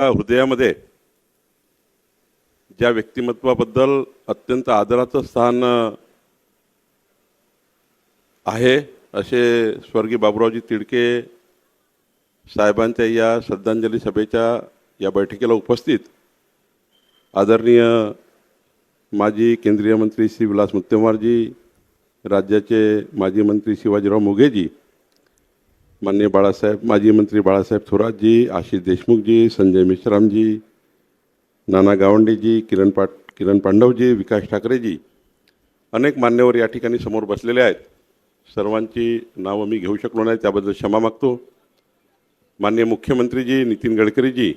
हृदयामध्ये ज्या व्यक्तिमत्वाबद्दल अत्यंत आदराचं स्थान आहे असे स्वर्गीय बाबूरावजी तिडके साहेबांच्या या श्रद्धांजली सभेच्या या बैठकीला उपस्थित आदरणीय माजी केंद्रीय मंत्री श्री विलास मुत्तेमवारजी, राज्याचे माजी मंत्री शिवाजीराव मोघेजी, माननीय माजी मंत्री बाळासाहेब थोरातजी, आशिष देशमुखजी, संजय मेश्रामजी, नाना गावंडेजी, किरण पांडवजी, विकास ठाकरेजी, अनेक मान्यवर या ठिकाणी समोर बसलेले आहेत. सर्वांची नावं मी घेऊ शकलो नाही, त्याबद्दल क्षमा मागतो. माननीय मुख्यमंत्रीजी नितीन गडकरीजी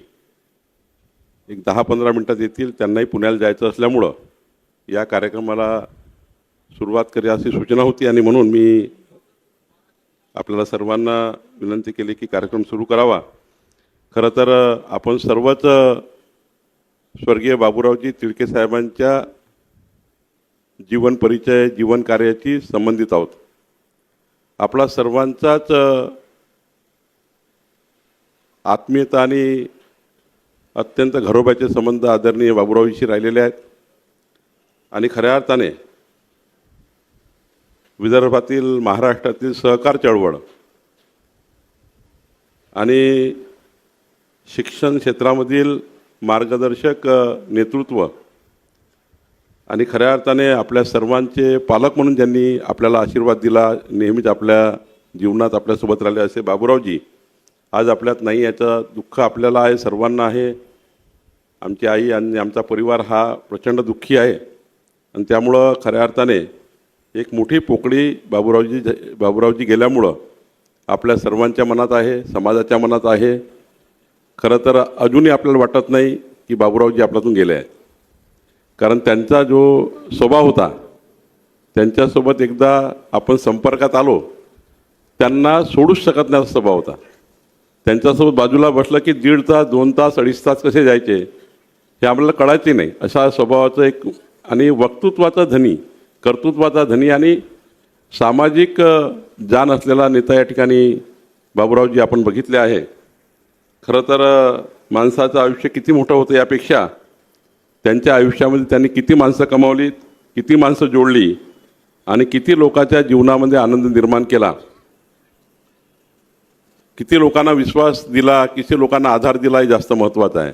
एक 10-15 मिनिटात येतील. त्यांनाही पुण्याला जायचं असल्यामुळं या कार्यक्रमाला सुरुवात करूया अशी सूचना होती आणि म्हणून मी आपल्याला सर्वांना विनंती केली की कार्यक्रम सुरू करावा. खरं तर आपण सर्वच स्वर्गीय बाबूरावजी तिडके साहेबांच्या जीवन परिचय, जीवन कार्याची संबंधित आहोत. आपला सर्वांचाच आत्मीयता आणि अत्यंत घरोब्याचे संबंध आदरणीय बाबूरावजीशी राहिलेले आहेत आणि खऱ्या अर्थाने विदर्भातील, महाराष्ट्रातील सहकार चळवळ आणि शिक्षण क्षेत्रामधील मार्गदर्शक नेतृत्व आणि खऱ्या अर्थाने आपल्या सर्वांचे पालक म्हणून ज्यांनी आपल्याला आशीर्वाद दिला, नेहमीच आपल्या जीवनात आपल्यासोबत राहिले असे बाबूरावजी आज आपल्यात नाही. याचं दुःख आपल्याला आहे, सर्वांना आहे. आमची आई आणि आमचा परिवार हा प्रचंड दुःखी आहे आणि त्यामुळं खऱ्या अर्थाने एक मोठी पोकळी बाबूरावजी गेल्यामुळं आपल्या सर्वांच्या मनात आहे, समाजाच्या मनात आहे. खरं तर अजूनही आपल्याला वाटत नाही की बाबूरावजी आपल्यातून गेले आहेत, कारण त्यांचा जो स्वभाव होता, त्यांच्यासोबत एकदा आपण संपर्कात आलो त्यांना सोडूच शकत नाही असा स्वभाव होता. त्यांच्यासोबत बाजूला बसलं की 1.5 तास, 2 तास, 2.5 तास कसे जायचे हे आपल्याला कळायचे नाही. अशा स्वभावाचं एक आणि वक्तृत्वाचा धनी, कर्तृत्वाचा धनी आणि सामाजिक जाण असलेला नेता या ठिकाणी बाबूरावजी आपण बघितले आहे. खरं तर माणसाचं आयुष्य किती मोठं होतं यापेक्षा त्यांच्या आयुष्यामध्ये त्यांनी किती माणसं कमावलीत, किती माणसं जोडली आणि किती लोकांच्या जीवनामध्ये आनंद निर्माण केला, किती लोकांना विश्वास दिला, किती लोकांना आधार दिला हे जास्त महत्त्वाचं आहे.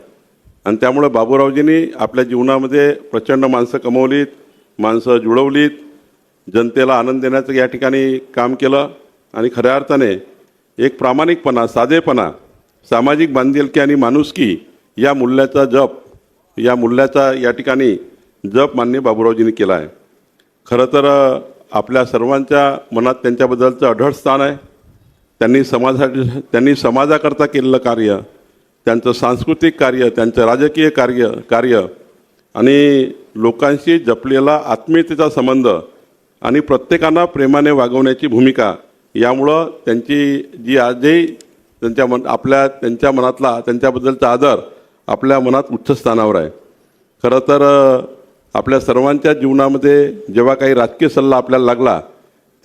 आणि त्यामुळे बाबूरावजींनी आपल्या जीवनामध्ये प्रचंड माणसं कमवलीत, माणसं जुळवलीत, जनतेला आनंद देण्याचं या ठिकाणी काम केलं आणि खऱ्या अर्थाने एक प्रामाणिकपणा, साधेपणा, सामाजिक बांधिलकी आणि माणुसकी या मूल्याचा या ठिकाणी जप माननीय बाबूरावजींनी केला आहे. खरं तर आपल्या सर्वांच्या मनात त्यांच्याबद्दलचं अढळ स्थान आहे. त्यांनी समाजाकरता केलेलं कार्य, त्यांचं सांस्कृतिक कार्य, त्यांचं राजकीय कार्य आणि लोकांशी जपलेला आत्मीयतेचा संबंध आणि प्रत्येकांना प्रेमाने वागवण्याची भूमिका, यामुळं त्यांची जी आजही त्यांच्या मनातला त्यांच्याबद्दलचा आदर आपल्या मनात उच्च स्थानावर आहे. खरं तर आपल्या सर्वांच्या जीवनामध्ये जेव्हा काही राजकीय सल्ला आपल्याला लागला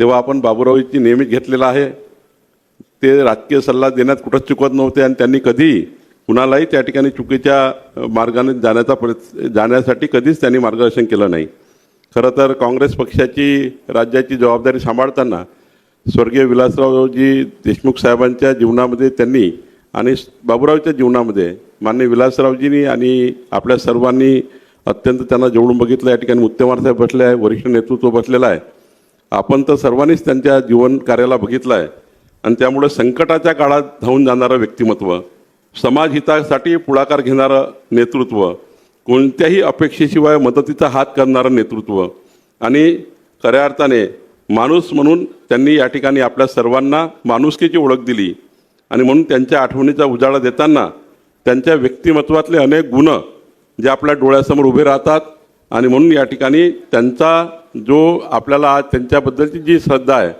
तेव्हा आपण बाबूरावजींची नेहमीच घेतलेला आहे. ते राजकीय सल्ला देण्यात कुठंच चुकत नव्हते आणि त्यांनी कधी कुणालाही त्या ठिकाणी चुकीच्या मार्गाने जाण्यासाठी कधीच त्यांनी मार्गदर्शन केलं नाही. खरं तर काँग्रेस पक्षाची राज्याची जबाबदारी सांभाळताना स्वर्गीय विलासरावजी देशमुख साहेबांच्या जीवनामध्ये त्यांनी आणि बाबूरावच्या जीवनामध्ये माननीय विलासरावजींनी आणि आपल्या सर्वांनी अत्यंत त्यांना जवळून बघितलं. या ठिकाणी मुत्तेमवार साहेब बसले आहे, वरिष्ठ नेतृत्व बसलेलं आहे. आपण तर सर्वांनीच त्यांच्या जीवन कार्याला बघितलं आहे आणि त्यामुळे संकटाच्या काळात धावून जाणारं व्यक्तिमत्व, समाजहितासाठी पुढाकार घेणारं नेतृत्व, कोणत्याही अपेक्षेशिवाय मदतीचा हात करणारं नेतृत्व आणि खऱ्या अर्थाने माणूस म्हणून त्यांनी या ठिकाणी आपल्या सर्वांना माणुसकीची ओळख दिली आणि म्हणून त्यांच्या आठवणीचा उजाळा देताना त्यांच्या व्यक्तिमत्वातले अनेक गुण जे आपल्या डोळ्यासमोर उभे राहतात आणि म्हणून या ठिकाणी त्यांचा जो आपल्याला आज त्यांच्याबद्दलची जी श्रद्धा आहे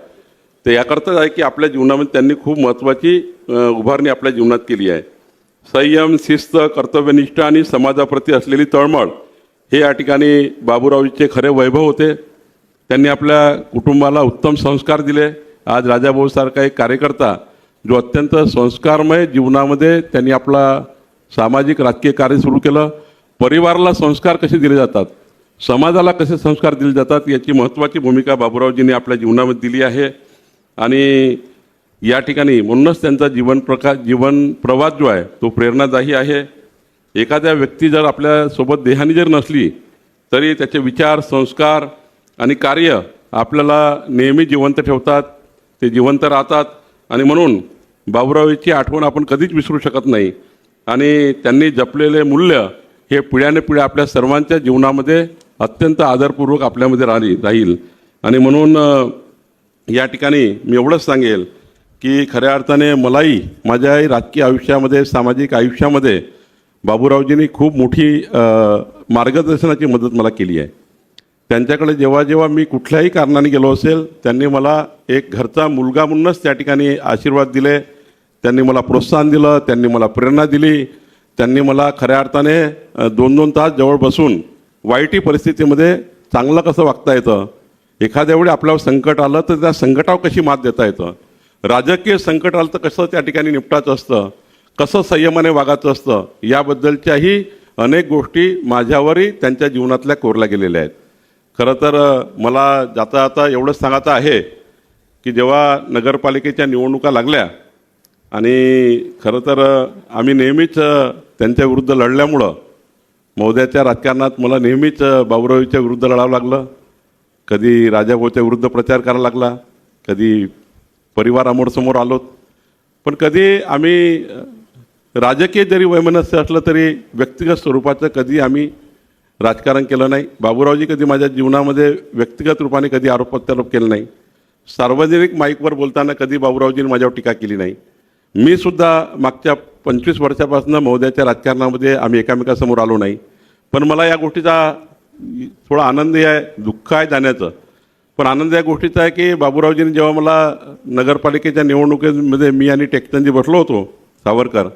ते याकरताच आहे की आपल्या जीवनामध्ये त्यांनी खूप महत्त्वाची उभारणी आपल्या जीवनात केली आहे. संयम, शिस्त, कर्तव्यनिष्ठ आणि समाजाप्रती असलेली तळमळ हे या ठिकाणी बाबूरावजीचे खरे वैभव होते. त्यांनी आपल्या कुटुंबाला उत्तम संस्कार दिले. आज राजाभाऊसारखा एक कार्यकर्ता जो अत्यंत संस्कारमय जीवनामध्ये त्यांनी आपला सामाजिक राजकीय कार्य सुरू केलं. परिवाराला संस्कार कसे दिले जातात, समाजाला कसे संस्कार दिले जातात याची महत्त्वाची भूमिका बाबूरावजींनी आपल्या जीवनामध्ये दिली आहे. आणि या ठिकाणी म्हणूनच त्यांचा जीवन प्रवास जो आहे तो प्रेरणादायी आहे. एखाद्या व्यक्ती जर आपल्यासोबत देहानी जर नसली तरी त्याचे विचार, संस्कार आणि कार्य आपल्याला नेहमी जिवंत ठेवतात, ते जिवंत राहतात. आणि म्हणून बाबूरावची आठवण आपण कधीच विसरू शकत नाही. आणि त्यांनी जपलेले मूल्य हे पिढ्याने पिढ्या आपल्या सर्वांच्या जीवनामध्ये अत्यंत आदरपूर्वक आपल्यामध्ये राहील. आणि म्हणून या ठिकाणी मी एवढंच सांगेल की खऱ्या अर्थाने मलाही माझ्याही राजकीय आयुष्यामध्ये, सामाजिक आयुष्यामध्ये बाबूरावजींनी खूप मोठी मार्गदर्शनाची मदत मला केली आहे. त्यांच्याकडे जेव्हा जेव्हा मी कुठल्याही कारणाने गेलो असेल, त्यांनी मला एक घरचा मुलगा म्हणूनच त्या ठिकाणी आशीर्वाद दिले. त्यांनी मला प्रोत्साहन दिलं, त्यांनी मला प्रेरणा दिली. त्यांनी मला खऱ्या अर्थाने 2-2 तास जवळ बसून वाईट परिस्थितीमध्ये चांगलं कसं वागता येतं, एखाद्या वेळी आपल्यावर संकट आलं तर त्या संकटावर कशी मात देता येतं, राजकीय संकट आलं तर कसं त्या ठिकाणी निपटायचं असतं, कसं संयमाने वागायचं असतं, याबद्दलच्याही अनेक गोष्टी माझ्यावरही त्यांच्या जीवनातल्या कोरल्या गेलेल्या आहेत. खरं तर मला जाता जाता एवढंच सांगायचं आहे की जेव्हा नगरपालिकेच्या निवडणुका लागल्या आणि खरं तर आम्ही नेहमीच त्यांच्या विरुद्ध लढल्यामुळं महोदयाच्या राजकारणात मला नेहमीच बाबूरावच्या विरुद्ध लढावं लागलं. कधी राजाभाऊच्या विरुद्ध प्रचार करायला लागला, कधी परिवारासमोर आलोत, पण कधी आम्ही राजकीय जरी वैमनस्य असलं तरी व्यक्तिगत स्वरूपाचं कधी आम्ही राजकारण केलं नाही. बाबूरावजी कधी माझ्या जीवनामध्ये व्यक्तिगत रूपाने कधी आरोप प्रत्यारोप केला नाही. सार्वजनिक माईकवर बोलताना कधी बाबूरावजींनी माझ्यावर टीका केली नाही. मी सुद्धा मागच्या 25 वर्षापासून महोदयाच्या राजकारणामध्ये आम्ही एकामेकासमोर आलो नाही. पण मला या गोष्टीचा थोडा आनंद आहे, दुःख आहे जाण्याचं. पण आनंद या गोष्टीचा आहे की बाबूरावजींनी जेव्हा मला नगरपालिकेच्या निवडणुकीमध्ये मी आणि टेकचंदजी बसलो होतो सावरकर,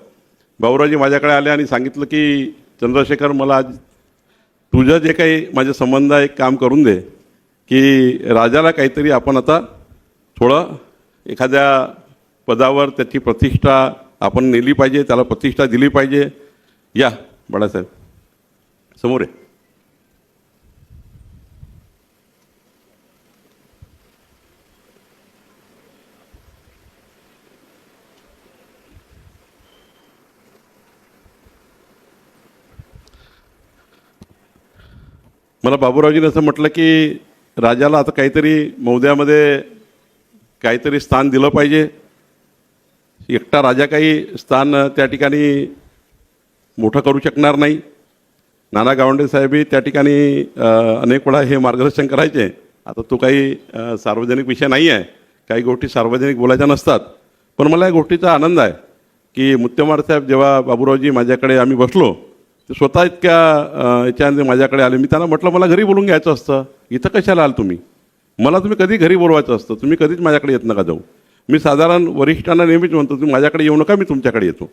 बाबूरावजी माझ्याकडे आले आणि सांगितलं की चंद्रशेखर, मला आज तुझं जे काही माझे संबंध आहे एक काम करून दे की राजाला काहीतरी आपण आता थोडं एखाद्या पदावर त्याची प्रतिष्ठा आपण नेली पाहिजे, त्याला प्रतिष्ठा दिली पाहिजे. या बाळासाहेब समोर आहे. मला बाबूरावजीने असं म्हटलं की राजाला आता काहीतरी महोदयामध्ये काहीतरी स्थान दिलं पाहिजे. एकटा राजा काही स्थान त्या ठिकाणी मोठं करू शकणार नाही. नाना गावंडे साहेबही त्या ठिकाणी अनेक वेळा हे मार्गदर्शन करायचे. आता तो काही सार्वजनिक विषय नाही आहे, काही गोष्टी सार्वजनिक बोलायच्या नसतात. पण मला या गोष्टीचा आनंद आहे की मुत्तेमवार साहेब जेव्हा बाबूरावजी माझ्याकडे आम्ही बसलो ते स्वतः इतक्या याच्यामध्ये माझ्याकडे आले. मी त्यांना म्हटलं मला घरी बोलून घ्यायचं असतं, इथं कशाला आल तुम्ही, मला तुम्ही कधी घरी बोलवायचं असतं, तुम्ही कधीच माझ्याकडे येत नका जाऊ. मी साधारण वरिष्ठांना नेहमीच म्हणतो तुम्ही माझ्याकडे येऊ नका, मी तुमच्याकडे येतो.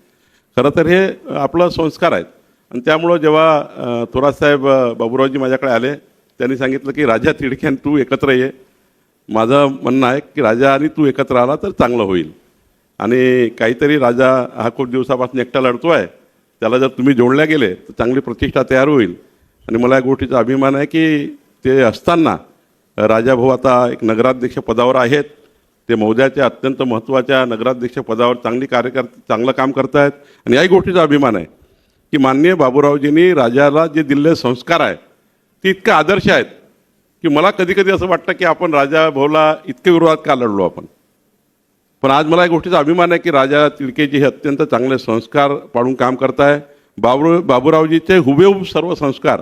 खरं तर हे आपलं संस्कार आहेत. आणि त्यामुळं जेव्हा थोरातसाहेब बाबूरावजी माझ्याकडे आले त्यांनी सांगितलं की राजा तिडके आणि तू एकत्र ये. माझं म्हणणं आहे की राजा आणि तू एकत्र आला तर चांगलं होईल. आणि काहीतरी राजा हा खूप दिवसापासून एकटा लढतो आहे, त्याला जर तुम्ही जोडल्या गेले तर चांगली प्रतिष्ठा तयार होईल. आणि मला या गोष्टीचा अभिमान आहे की ते असताना राजाभाऊ आता एक नगराध्यक्ष पदावर आहेत. ते महोदयाच्या अत्यंत महत्त्वाच्या नगराध्यक्ष पदावर चांगलं काम करत आहेत. आणि याही गोष्टीचा अभिमान आहे की माननीय बाबूरावजींनी राजाला जे दिलेले संस्कार आहेत ते इतके आदर्श आहेत की मला कधी कधी असं वाटतं की आपण राजाभाऊला इतके विरोधात का लढलो आपण. पण आज मला या गोष्टीचा अभिमान आहे की राजा तिडकेजी हे अत्यंत चांगले संस्कार पाडून काम करत आहे. बाबूरावजीचे हुबेहूब सर्व संस्कार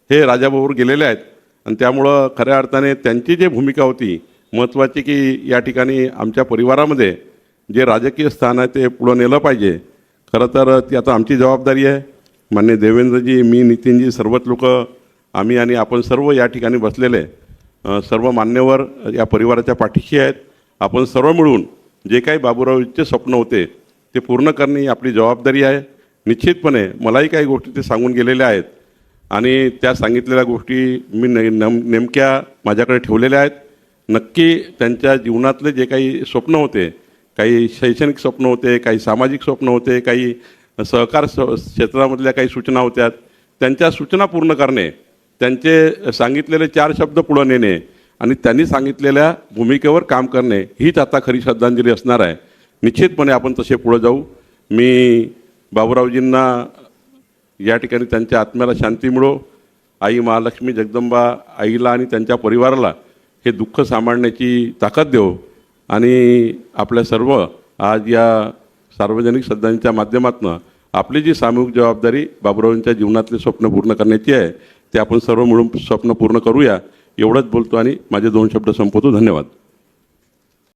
हे राजाभाऊवर गेलेले आहेत. आणि त्यामुळं खऱ्या अर्थाने त्यांची जी भूमिका होती महत्त्वाची की या ठिकाणी आमच्या परिवारामध्ये जे राजकीय स्थान आहे ते पुढं नेलं पाहिजे. खरं तर ती आता आमची जबाबदारी आहे. माननीय देवेंद्रजी, मी, नितीनजी, सर्वच लोक आम्ही आणि आपण सर्व या ठिकाणी बसलेले सर्व मान्यवर या परिवाराच्या पाठीशी आहेत. आपण सर्व मिळून जे काही बाबूरावचे स्वप्न होते ते पूर्ण करणे ही आपली जबाबदारी आहे. निश्चितपणे मलाही काही गोष्टी ते सांगून गेलेल्या आहेत आणि त्या सांगितलेल्या गोष्टी मी नेमक्या माझ्याकडे ठेवलेल्या आहेत. नक्की त्यांच्या जीवनातले जे काही स्वप्न होते, काही शैक्षणिक स्वप्न होते, काही सामाजिक स्वप्न होते, काही सहकार क्षेत्रामधल्या काही सूचना होत्या, त्यांच्या सूचना पूर्ण करणे, त्यांचे सांगितलेले 4 शब्द पुढे नेणे आणि त्यांनी सांगितलेल्या भूमिकेवर काम करणे हीच आता खरी श्रद्धांजली असणार आहे. निश्चितपणे आपण तसे पुढे जाऊ. मी बाबूरावजींना या ठिकाणी त्यांच्या आत्म्याला शांती मिळो, आई महालक्ष्मी जगदंबा आईला आणि त्यांच्या परिवाराला हे दुःख सांभाळण्याची ताकद देऊ आणि आपल्या सर्व आज या सार्वजनिक श्रद्धांच्या माध्यमातून आपली जी सामूहिक जबाबदारी बाबूरावांच्या जीवनातले स्वप्न पूर्ण करण्याची आहे ते आपण सर्व मिळून स्वप्न पूर्ण करूया. एवढंच बोलतो आणि माझे 2 शब्द संपवतो. धन्यवाद.